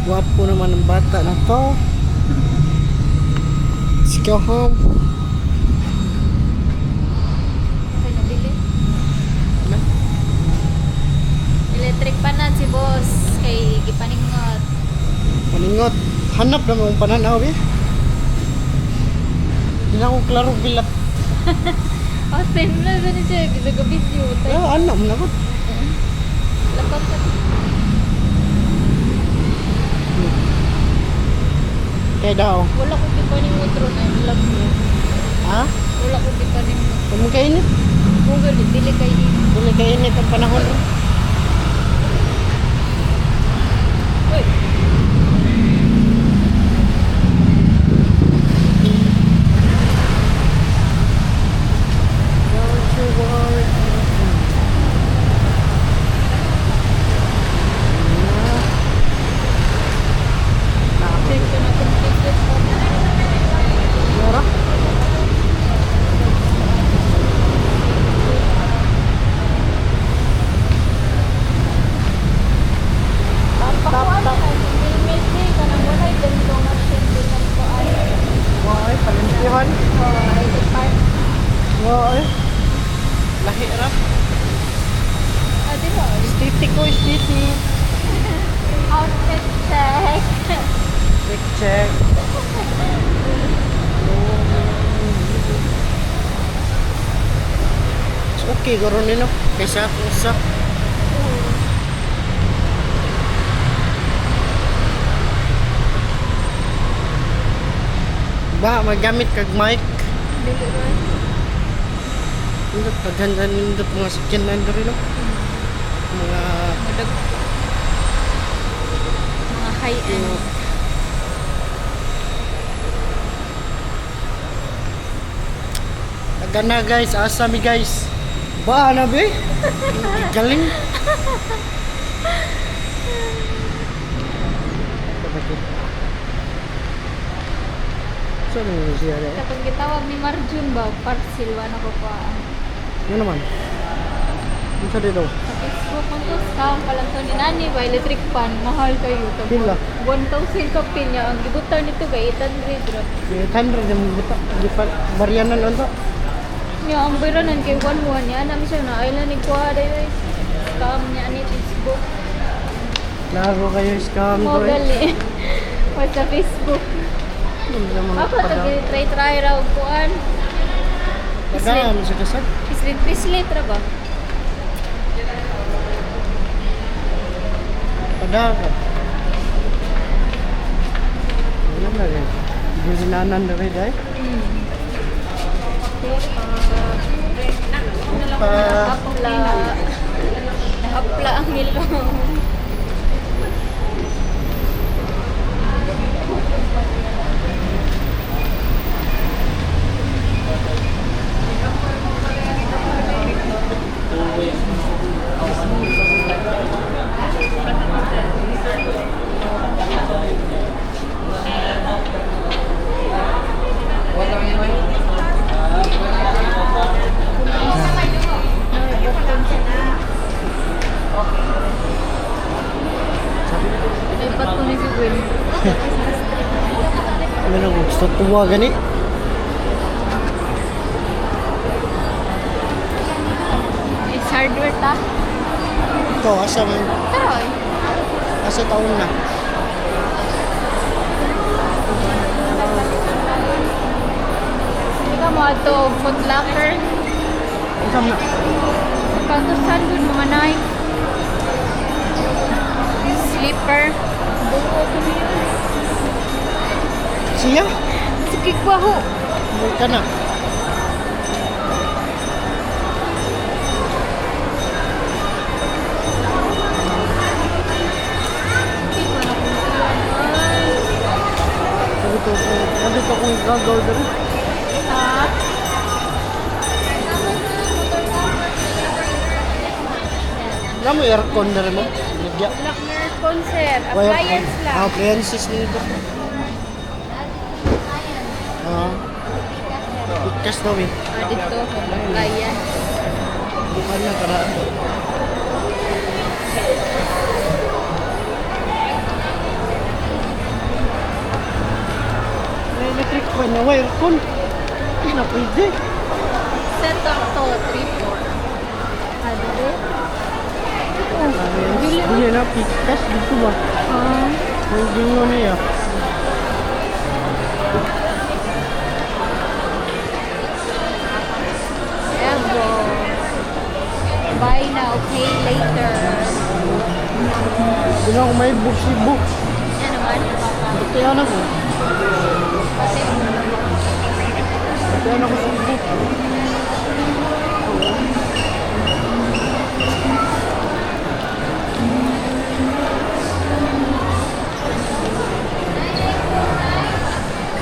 Gwapo naman ang bata na to. Let's go home. Okay, nabili. Ano? Electric panan si boss. Kay gipaningot. Paningot. Hanap naman ang pananaw eh. Hindi na ako klaro bilat. Oh, same na din siya. Bisa ka video. Anak mo na ko. Lapang ka. Kaya daw. Wala ko gipaningot ron ay vlog mo. Ha? Wala ko gipaningot. Kung kainit. Google, dili kay Dili kainit ang panahon. Uy. Don't you worry. Check ko na complete ko. Yara? Papakuan ka. Filmate ni ka nang walay ganito nga siya ko ay. Why? Palimpihan? Ay, the part. Why? Lahi ra. Ah, di ba? Estetik ko, estetik. Outfit check. Check, check. It's okay, garo nino. Kaysa usa. Ba, magamit kag mic. Dili ron. Nindot, paghanda nindot mga sakyan na rin, no? Mga... Madag. Mga high-end. Gana guys, asa mi guys. Ba na be? Galing. So ano siya rin? Katong gitawag ni Marjun ba, parcel wa na ko pa. Ano naman? Ano sa dito? Sa Facebook man to, scam pa lang to ni Nani ba, electric fan, mahal kayo. Pila? 1,000 ka pin niya. Ang gibutan nito kay 800 ra. 800 yung buta. Marianan lang to. Niya ang bayranan kay 1,1 niya. Namin siya na, ay lang nagkuha dahil scam niya ni Facebook. Klaro kayo scam Mo to eh. gali. O sa Facebook. Ano naman Ako to padaw. try raw kuan. Pagkaan sa kasag. Pislit ra ba? Padagat. Ano na rin? Guzinanan na rin eh. Hapla. Hapla ang ilong. Ipat ko ni si Gwen. Ano na ko? Gusto tuwa gani? It's hardware ta. Ito, asa man. Taroy. Asa taon na. Hindi ka mo ato foot locker. Isam na. Patusan dun mga nay. Slipper. Buko ko niya. Siya? Sige ko ho. Ano ka na? Sabi ko kung gagawin dito. Ha? Alam mo aircon na rin mo? Nagya. Locker concert. Appliance lang. Appliances nito. Ikas daw eh. Dito. Appliance. Bukan na karaan. Tanawa, aircon. Hindi na pwede. Set up to 3-4. Ano ba? Hindi na, pikas dito ba? Hindi mo niya. Evo. Buy now, pay later. Hindi na ako may book. Yan naman. Kaya na ko. Kasi, Kaya na ko sa book.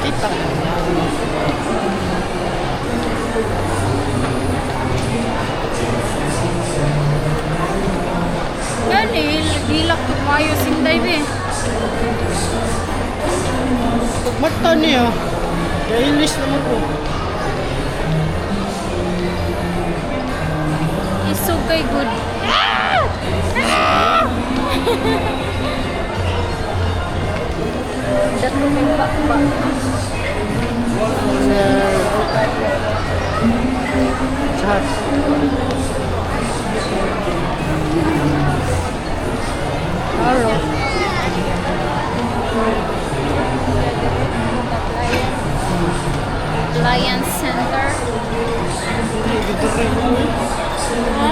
Kita. yan eh. Gilak ko mayo sinday be. Mata niya. Kailis naman ko. Isugay good. Dato may bakba. Sa Hello. Alliance Center. Dito rin mo. Ha?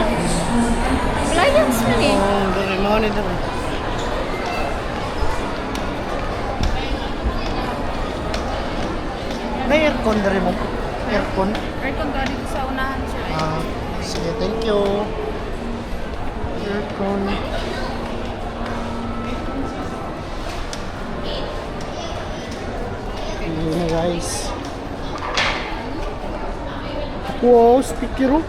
Alliance man eh. Dito rin mo nito. May aircon rin mo. Aircon. Aircon ka dito sa unahan siya. Sige, thank you. Aircon. Hindi na guys. Wow, speaker oh.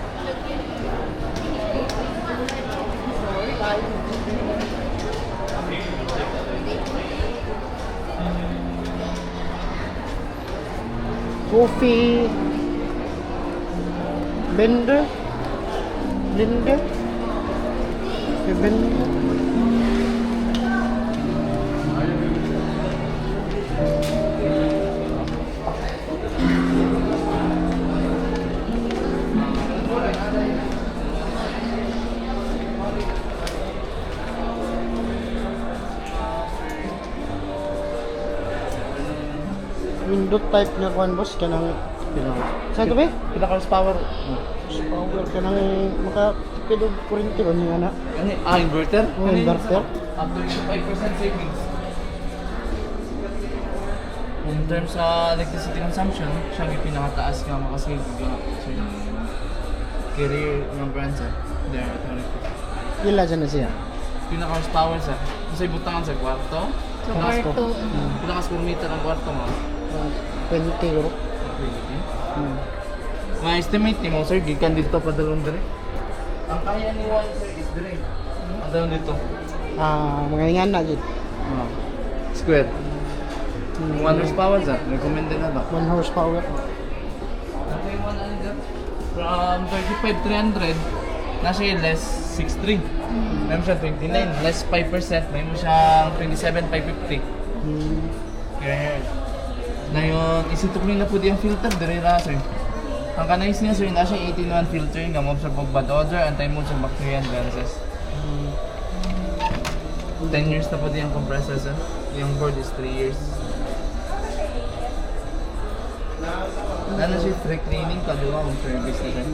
Coffee. Blender. Blender. Blender. Window type na kuan boss kanang saan to ba? Power. Power kanang makatipid og kuryente ron nga na. Inverter? Inverter. Up to 5% savings. In terms sa electricity consumption, siya yung pinakataas nga makasave ka sa carrier ng brand sa there authority. Ila dyan na siya. Pinaka-horsepower sa kasi butangan sa kwarto. Sa kwarto. Pinaka square meter ang kwarto mo. 20 euro. Ma-estimate ni mo sir, gikan dito pa dalawang dire. Ang kaya ni Juan sir is dire. Ang dalawang dito. Mga nga na dyan. Square. 1 horsepower sa, recommended na ba? 1 horsepower. Okay, 100. From 35,300, nasa yung less 6,300. Meron siya 29, less 5%, may mo siyang 27,550. Kaya ngayon, isitukling na po di ang filter, dire ra sir. Ang kanais niya sir, nasa 18-1 filter, nga mo sa pag bad odor, antay mo sa bacteria and viruses. 10 years na po di ang compressor sir. Yung board is 3 years. Ano siya, free cleaning, kaduwa ang service na sir.